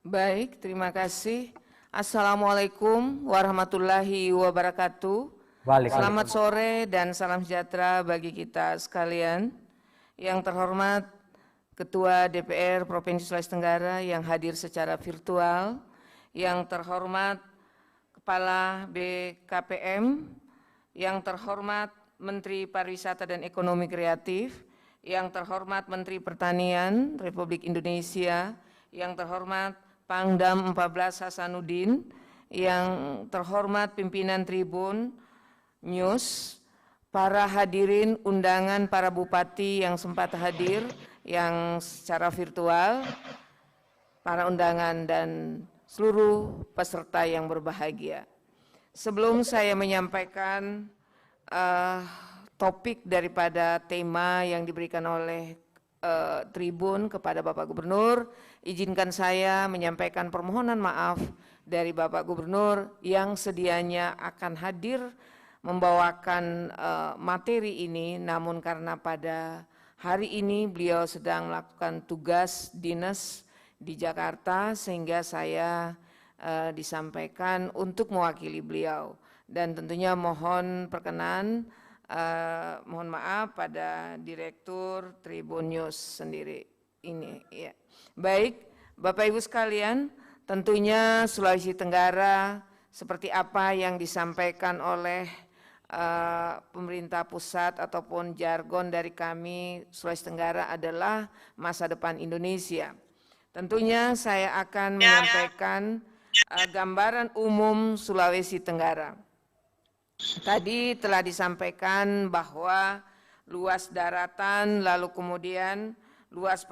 Baik, terima kasih. Assalamualaikum warahmatullahi wabarakatuh. Selamat sore dan salam sejahtera bagi kita sekalian. Yang terhormat Ketua DPR Provinsi Sulawesi Tenggara yang hadir secara virtual, yang terhormat Kepala BKPM, yang terhormat Menteri Pariwisata dan Ekonomi Kreatif, yang terhormat Menteri Pertanian Republik Indonesia, yang terhormat Pangdam 14 Hasanuddin, yang terhormat pimpinan Tribun News, para hadirin undangan para bupati yang sempat hadir yang secara virtual, para undangan dan seluruh peserta yang berbahagia. Sebelum saya menyampaikan topik daripada tema yang diberikan oleh Tribun kepada Bapak Gubernur, izinkan saya menyampaikan permohonan maaf dari Bapak Gubernur yang sedianya akan hadir membawakan materi ini, namun karena pada hari ini beliau sedang melakukan tugas dinas di Jakarta, sehingga saya disampaikan untuk mewakili beliau. Dan tentunya mohon perkenan, mohon maaf pada Direktur Tribun News sendiri ini. Ya. Baik, Bapak Ibu sekalian, tentunya Sulawesi Tenggara seperti apa yang disampaikan oleh pemerintah pusat ataupun jargon dari kami Sulawesi Tenggara adalah masa depan Indonesia. Tentunya saya akan menyampaikan gambaran umum Sulawesi Tenggara. Tadi telah disampaikan bahwa luas daratan, lalu kemudian luas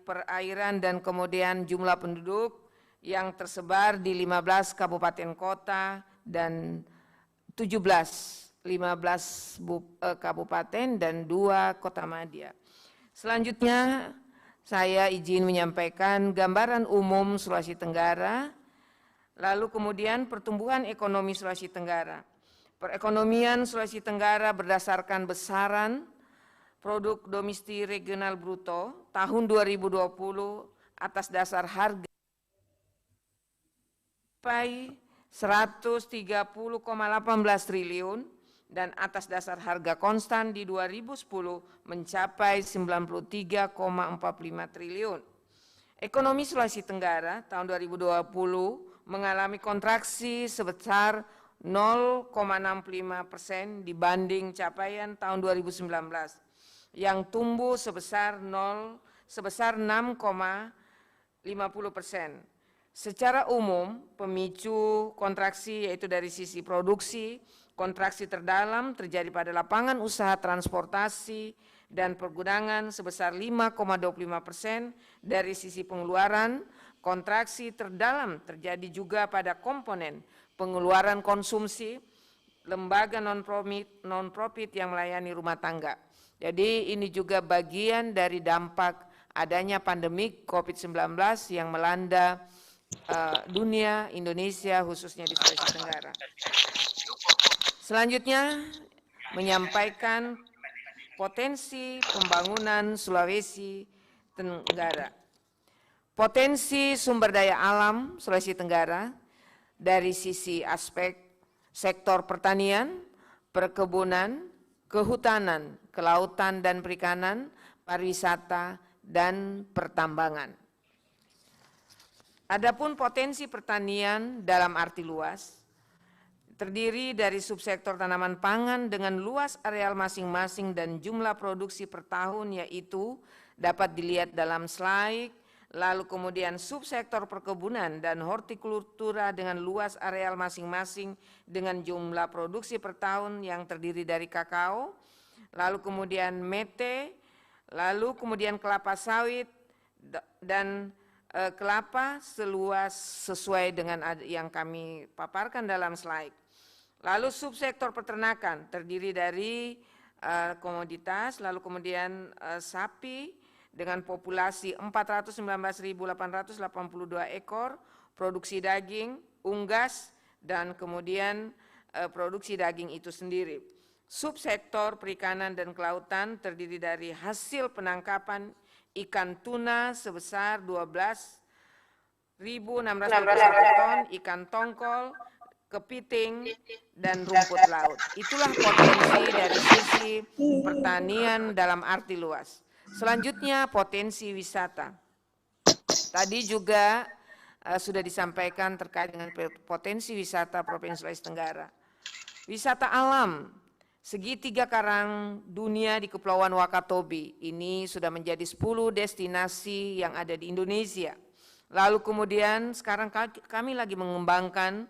perairan dan kemudian jumlah penduduk yang tersebar di 15 kabupaten kota dan 15 kabupaten dan 2 kota madya. Selanjutnya saya izin menyampaikan gambaran umum Sulawesi Tenggara, lalu kemudian pertumbuhan ekonomi Sulawesi Tenggara. Perekonomian Sulawesi Tenggara berdasarkan besaran produk domestik regional bruto tahun 2020 atas dasar harga 130,18 triliun dan atas dasar harga konstan di 2010 mencapai 93,45 triliun. Ekonomi Sulawesi Tenggara tahun 2020 mengalami kontraksi sebesar 0,65% dibanding capaian tahun 2019 yang tumbuh sebesar 6,50%. Secara umum, pemicu kontraksi yaitu dari sisi produksi, kontraksi terdalam terjadi pada lapangan usaha transportasi dan pergudangan sebesar 5,25%. Dari sisi pengeluaran, kontraksi terdalam terjadi juga pada komponen pengeluaran konsumsi lembaga non-profit yang melayani rumah tangga. Jadi ini juga bagian dari dampak adanya pandemi COVID-19 yang melanda dunia, Indonesia khususnya di Sulawesi Tenggara. Selanjutnya menyampaikan potensi pembangunan Sulawesi Tenggara. Potensi sumber daya alam Sulawesi Tenggara dari sisi aspek sektor pertanian, perkebunan, kehutanan, kelautan dan perikanan, pariwisata, dan pertambangan. Adapun potensi pertanian dalam arti luas, terdiri dari subsektor tanaman pangan dengan luas areal masing-masing dan jumlah produksi per tahun, yaitu dapat dilihat dalam slide. Lalu kemudian subsektor perkebunan dan hortikultura dengan luas areal masing-masing dengan jumlah produksi per tahun yang terdiri dari kakao, lalu kemudian mete, lalu kemudian kelapa sawit dan kelapa seluas sesuai dengan yang kami paparkan dalam slide. Lalu subsektor peternakan terdiri dari komoditas, lalu kemudian sapi dengan populasi 419.882 ekor, produksi daging, unggas, dan kemudian produksi daging itu sendiri. Subsektor perikanan dan kelautan terdiri dari hasil penangkapan ikan tuna sebesar 1.621 ton ikan tongkol, kepiting, dan rumput laut. Itulah potensi dari sisi pertanian dalam arti luas. Selanjutnya potensi wisata. Tadi juga sudah disampaikan terkait dengan potensi wisata Provinsi Sulawesi Tenggara. Wisata alam, segitiga karang dunia di Kepulauan Wakatobi, ini sudah menjadi 10 destinasi yang ada di Indonesia. Lalu kemudian sekarang kami lagi mengembangkan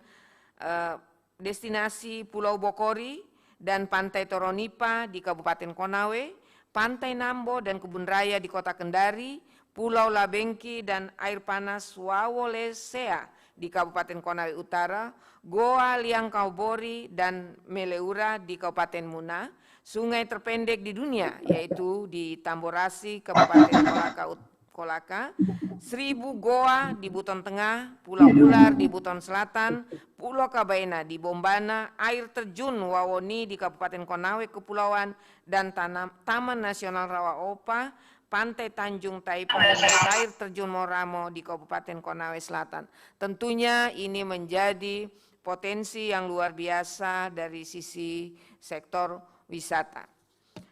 destinasi Pulau Bokori dan Pantai Toronipa di Kabupaten Konawe, Pantai Nambo dan Kebun Raya di Kota Kendari, Pulau Labengki dan air panas Wawolesea di Kabupaten Konawe Utara, Goa Liangkaubori dan Meleura di Kabupaten Muna, sungai terpendek di dunia yaitu di Tamborasi, Kabupaten Kolaka, 1000 goa di Buton Tengah, Pulau Ular di Buton Selatan, Pulau Kabaena di Bombana, air terjun Wawoni di Kabupaten Konawe Kepulauan, dan Taman Nasional Rawaopa, Pantai Tanjung Taipan, dan air terjun Moramo di Kabupaten Konawe Selatan. Tentunya ini menjadi potensi yang luar biasa dari sisi sektor wisata.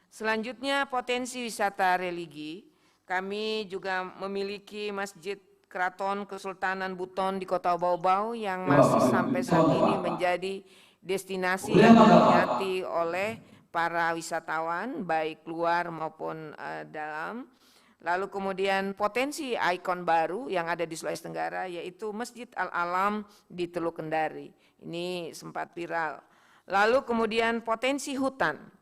Selanjutnya potensi wisata religi. Kami juga memiliki Masjid Keraton Kesultanan Buton di Kota Bau-Bau yang masih sampai saat ini menjadi destinasi yang diminati oleh para wisatawan baik luar maupun dalam. Lalu kemudian potensi ikon baru yang ada di Sulawesi Tenggara yaitu Masjid Al-Alam di Teluk Kendari. Ini sempat viral. Lalu kemudian potensi hutan.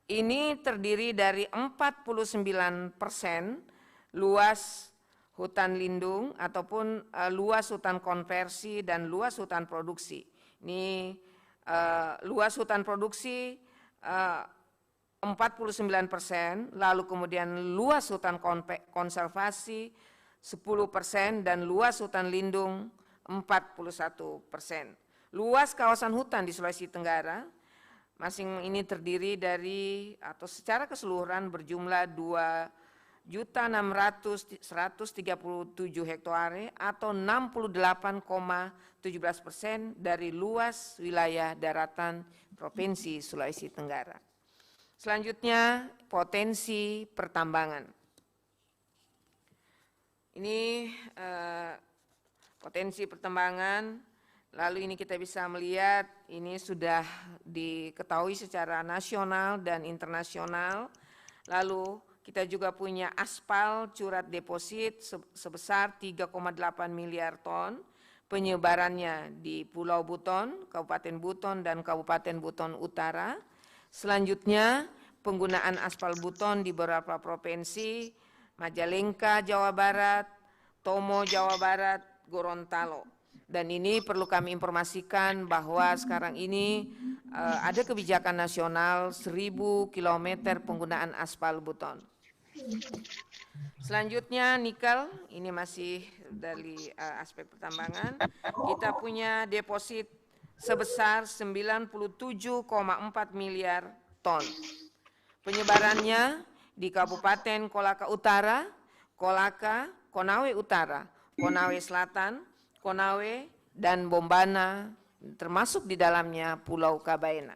Ini terdiri dari 49% luas hutan lindung ataupun luas hutan konversi dan luas hutan produksi. Ini luas hutan produksi 49%, lalu kemudian luas hutan konservasi 10% dan luas hutan lindung 41%. Luas kawasan hutan di Sulawesi Tenggara masing ini terdiri dari atau secara keseluruhan berjumlah 2.600.137 hektare atau 68,17% dari luas wilayah daratan Provinsi Sulawesi Tenggara. Selanjutnya potensi pertambangan. Ini potensi pertambangan. Lalu ini kita bisa melihat ini sudah diketahui secara nasional dan internasional. Lalu kita juga punya aspal curat deposit sebesar 3,8 miliar ton. Penyebarannya di Pulau Buton, Kabupaten Buton dan Kabupaten Buton Utara. Selanjutnya penggunaan aspal Buton di beberapa provinsi, Majalengka Jawa Barat, Tomo Jawa Barat, Gorontalo. Dan ini perlu kami informasikan bahwa sekarang ini ada kebijakan nasional 1.000 km penggunaan aspal Buton. Selanjutnya nikel, ini masih dari aspek pertambangan. Kita punya deposit sebesar 97,4 miliar ton. Penyebarannya di Kabupaten Kolaka Utara, Kolaka, Konawe Utara, Konawe Selatan, Konawe, dan Bombana, termasuk di dalamnya Pulau Kabaena.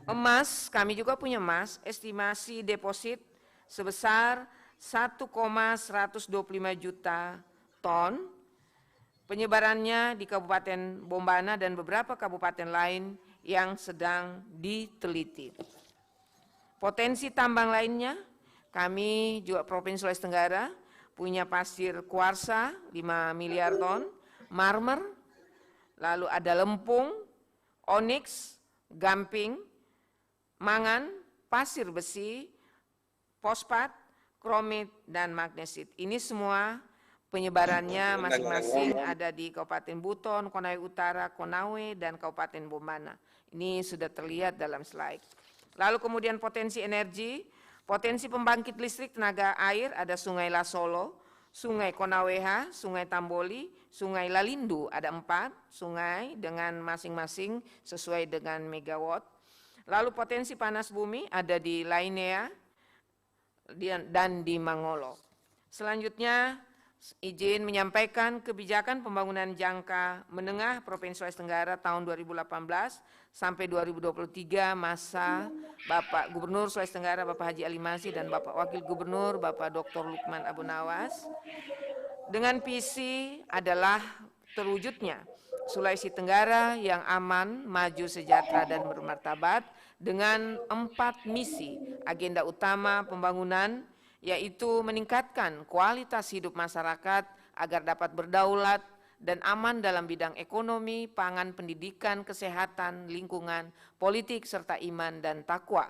Emas, kami juga punya emas, estimasi deposit sebesar 1,125 juta ton. Penyebarannya di Kabupaten Bombana dan beberapa kabupaten lain yang sedang diteliti. Potensi tambang lainnya, kami juga Provinsi Sulawesi Tenggara, punya pasir kuarsa 5 miliar ton, marmer, lalu ada lempung, onyx, gamping, mangan, pasir besi, fosfat, kromit, dan magnesit. Ini semua penyebarannya masing-masing ada di Kabupaten Buton, Konawe Utara, Konawe, dan Kabupaten Bombana. Ini sudah terlihat dalam slide. Lalu kemudian potensi energi, potensi pembangkit listrik tenaga air ada Sungai Lasolo, Sungai Konaweha, Sungai Tamboli, Sungai Lalindu, ada 4 sungai dengan masing-masing sesuai dengan megawatt. Lalu potensi panas bumi ada di Lainea dan di Mangolo. Selanjutnya izin menyampaikan kebijakan pembangunan jangka menengah Provinsi Sulawesi Tenggara tahun 2018 sampai 2023 masa Bapak Gubernur Sulawesi Tenggara Bapak Haji Ali Masih dan Bapak Wakil Gubernur Bapak Dr. Lukman Abu Nawas, dengan visi adalah terwujudnya Sulawesi Tenggara yang aman, maju, sejahtera, dan bermartabat dengan 4 misi agenda utama pembangunan, yaitu meningkatkan kualitas hidup masyarakat agar dapat berdaulat dan aman dalam bidang ekonomi, pangan, pendidikan, kesehatan, lingkungan, politik, serta iman dan takwa.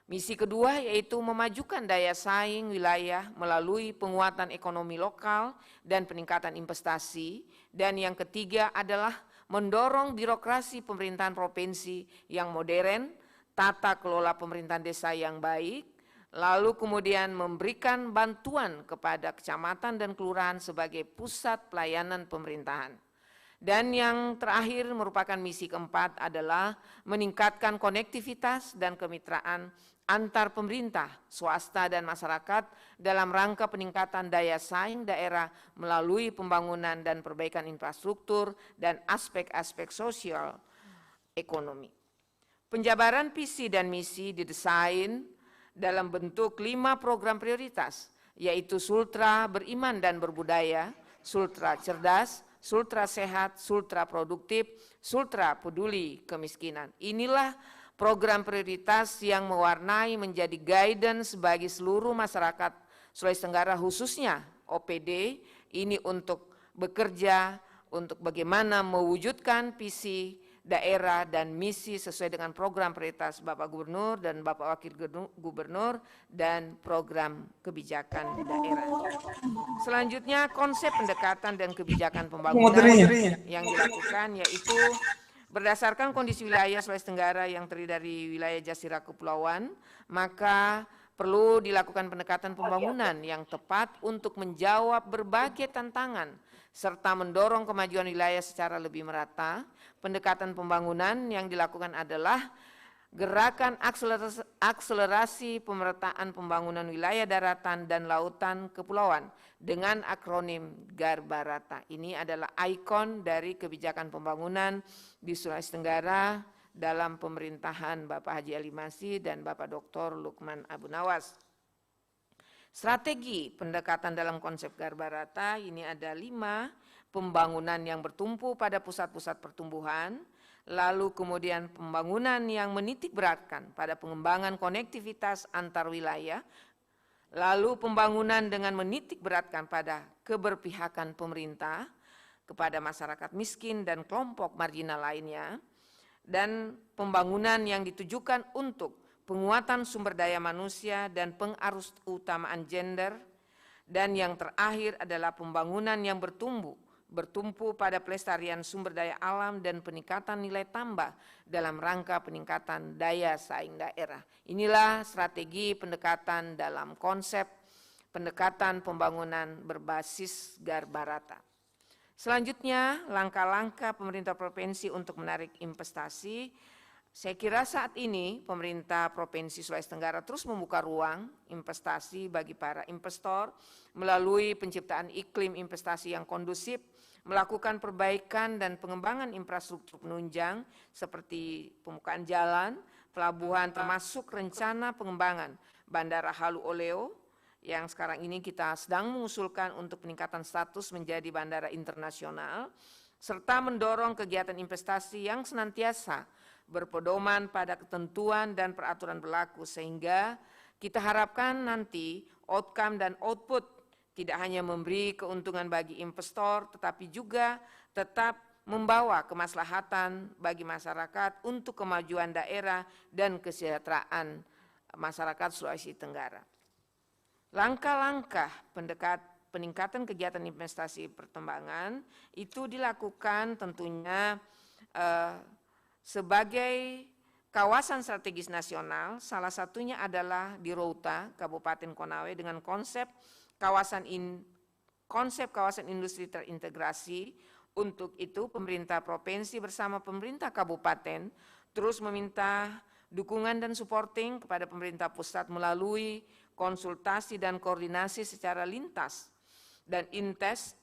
Misi kedua yaitu memajukan daya saing wilayah melalui penguatan ekonomi lokal dan peningkatan investasi. Dan yang ketiga adalah mendorong birokrasi pemerintahan provinsi yang modern, tata kelola pemerintahan desa yang baik, lalu kemudian memberikan bantuan kepada kecamatan dan kelurahan sebagai pusat pelayanan pemerintahan. Dan yang terakhir merupakan misi keempat adalah meningkatkan konektivitas dan kemitraan antar pemerintah, swasta, dan masyarakat dalam rangka peningkatan daya saing daerah melalui pembangunan dan perbaikan infrastruktur dan aspek-aspek sosial ekonomi. Penjabaran visi dan misi didesain dalam bentuk 5 program prioritas, yaitu Sultra Beriman dan Berbudaya, Sultra Cerdas, Sultra Sehat, Sultra Produktif, Sultra Peduli Kemiskinan. Inilah program prioritas yang mewarnai menjadi guidance bagi seluruh masyarakat Sulawesi Tenggara, khususnya OPD, ini untuk bekerja untuk bagaimana mewujudkan visi daerah dan misi sesuai dengan program prioritas Bapak Gubernur dan Bapak Wakil Gubernur dan program kebijakan daerah. Selanjutnya konsep pendekatan dan kebijakan pembangunan yang dilakukan yaitu berdasarkan kondisi wilayah Sulawesi Tenggara yang terdiri dari wilayah Jazirah Kepulauan, maka perlu dilakukan pendekatan pembangunan yang tepat untuk menjawab berbagai tantangan serta mendorong kemajuan wilayah secara lebih merata. Pendekatan pembangunan yang dilakukan adalah gerakan akselerasi pemerataan pembangunan wilayah daratan dan lautan kepulauan dengan akronim Garbarata. Ini adalah ikon dari kebijakan pembangunan di Sulawesi Tenggara dalam pemerintahan Bapak Haji Ali Masih dan Bapak Dr. Lukman Abu Nawas. Strategi pendekatan dalam konsep Garbarata ini ada 5, pembangunan yang bertumpu pada pusat-pusat pertumbuhan, lalu kemudian pembangunan yang menitik beratkan pada pengembangan konektivitas antar wilayah, lalu pembangunan dengan menitik beratkan pada keberpihakan pemerintah kepada masyarakat miskin dan kelompok marginal lainnya, dan pembangunan yang ditujukan untuk penguatan sumber daya manusia dan pengarus utamaan gender, dan yang terakhir adalah pembangunan yang bertumpu pada pelestarian sumber daya alam dan peningkatan nilai tambah dalam rangka peningkatan daya saing daerah. Inilah strategi pendekatan dalam konsep pendekatan pembangunan berbasis Garbarata. Selanjutnya, langkah-langkah pemerintah provinsi untuk menarik investasi. Saya kira saat ini pemerintah Provinsi Sulawesi Tenggara terus membuka ruang investasi bagi para investor melalui penciptaan iklim investasi yang kondusif, melakukan perbaikan dan pengembangan infrastruktur penunjang seperti pembukaan jalan, pelabuhan, termasuk rencana pengembangan Bandara Halu Oleo yang sekarang ini kita sedang mengusulkan untuk peningkatan status menjadi bandara internasional, serta mendorong kegiatan investasi yang senantiasa berpedoman pada ketentuan dan peraturan berlaku, sehingga kita harapkan nanti outcome dan output tidak hanya memberi keuntungan bagi investor, tetapi juga tetap membawa kemaslahatan bagi masyarakat untuk kemajuan daerah dan kesejahteraan masyarakat Sulawesi Tenggara. Langkah-langkah peningkatan kegiatan investasi pertambangan itu dilakukan tentunya sebagai kawasan strategis nasional, salah satunya adalah di Routa, Kabupaten Konawe dengan konsep kawasan industri terintegrasi. Untuk itu pemerintah provinsi bersama pemerintah kabupaten terus meminta dukungan dan supporting kepada pemerintah pusat melalui konsultasi dan koordinasi secara lintas dan intens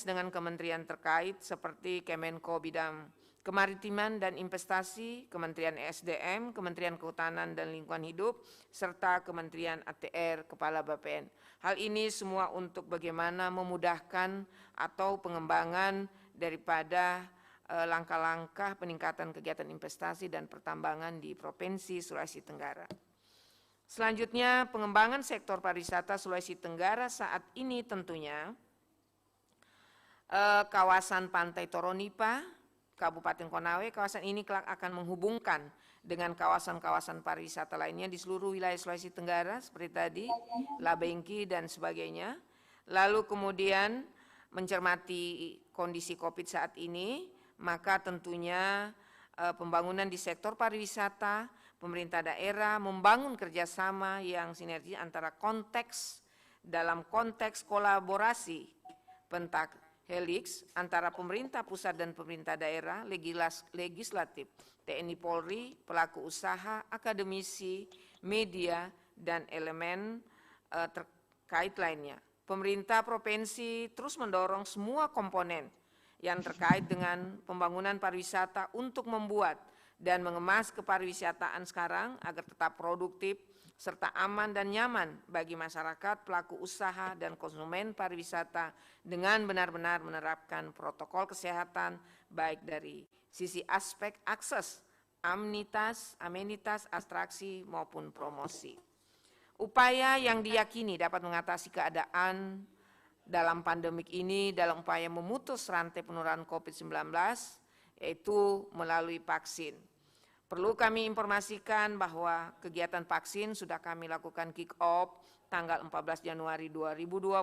dengan kementerian terkait seperti Kemenko Bidang Kemaritiman dan Investasi, Kementerian ESDM, Kementerian Kehutanan dan Lingkungan Hidup, serta Kementerian ATR Kepala BAPEN. Hal ini semua untuk bagaimana memudahkan atau pengembangan daripada langkah-langkah peningkatan kegiatan investasi dan pertambangan di Provinsi Sulawesi Tenggara. Selanjutnya, pengembangan sektor pariwisata Sulawesi Tenggara saat ini tentunya kawasan Pantai Toronipa, Kabupaten Konawe, kawasan ini kelak akan menghubungkan dengan kawasan-kawasan pariwisata lainnya di seluruh wilayah Sulawesi Tenggara seperti tadi, Labengki dan sebagainya. Lalu kemudian mencermati kondisi COVID saat ini, maka tentunya pembangunan di sektor pariwisata, pemerintah daerah membangun kerjasama yang sinergi antara dalam konteks kolaborasi pentak helix antara pemerintah pusat dan pemerintah daerah, legislatif, TNI Polri, pelaku usaha, akademisi, media, dan elemen terkait lainnya. Pemerintah provinsi terus mendorong semua komponen yang terkait dengan pembangunan pariwisata untuk membuat dan mengemas kepariwisataan sekarang agar tetap produktif serta aman dan nyaman bagi masyarakat, pelaku usaha, dan konsumen pariwisata dengan benar-benar menerapkan protokol kesehatan baik dari sisi aspek akses, amenitas, atraksi maupun promosi. Upaya yang diyakini dapat mengatasi keadaan dalam pandemik ini dalam upaya memutus rantai penularan COVID-19 yaitu melalui vaksin. Perlu kami informasikan bahwa kegiatan vaksin sudah kami lakukan kick off tanggal 14 Januari 2020,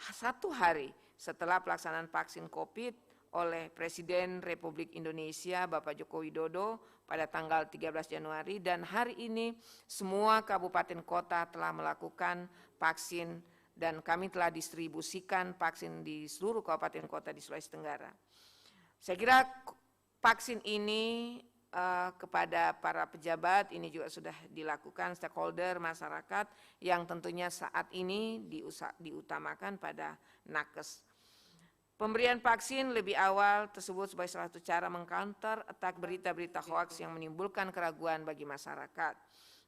satu hari setelah pelaksanaan vaksin COVID oleh Presiden Republik Indonesia Bapak Joko Widodo pada tanggal 13 Januari, dan hari ini semua kabupaten kota telah melakukan vaksin dan kami telah distribusikan vaksin di seluruh kabupaten kota di Sulawesi Tenggara. Saya kira vaksin ini kepada para pejabat ini juga sudah dilakukan, stakeholder masyarakat yang tentunya saat ini diutamakan pada nakes. Pemberian vaksin lebih awal tersebut sebagai salah satu cara mengcounter attack berita-berita hoaks yang menimbulkan keraguan bagi masyarakat.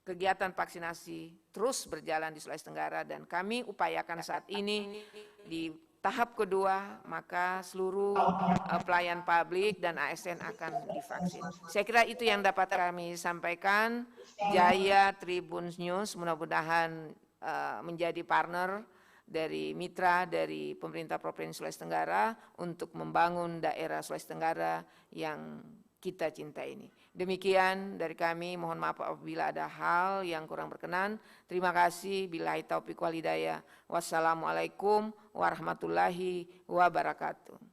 Kegiatan vaksinasi terus berjalan di Sulawesi Tenggara dan kami upayakan saat ini di tahap kedua, maka seluruh pelayan publik dan ASN akan divaksin. Saya kira itu yang dapat kami sampaikan. Jaya Tribun News mudah-mudahan menjadi partner dari mitra dari pemerintah Provinsi Sulawesi Tenggara untuk membangun daerah Sulawesi Tenggara yang kita cintai ini. Demikian dari kami, mohon maaf apabila ada hal yang kurang berkenan. Terima kasih. Billahi taufiq wal hidayah. Wassalamualaikum warahmatullahi wabarakatuh.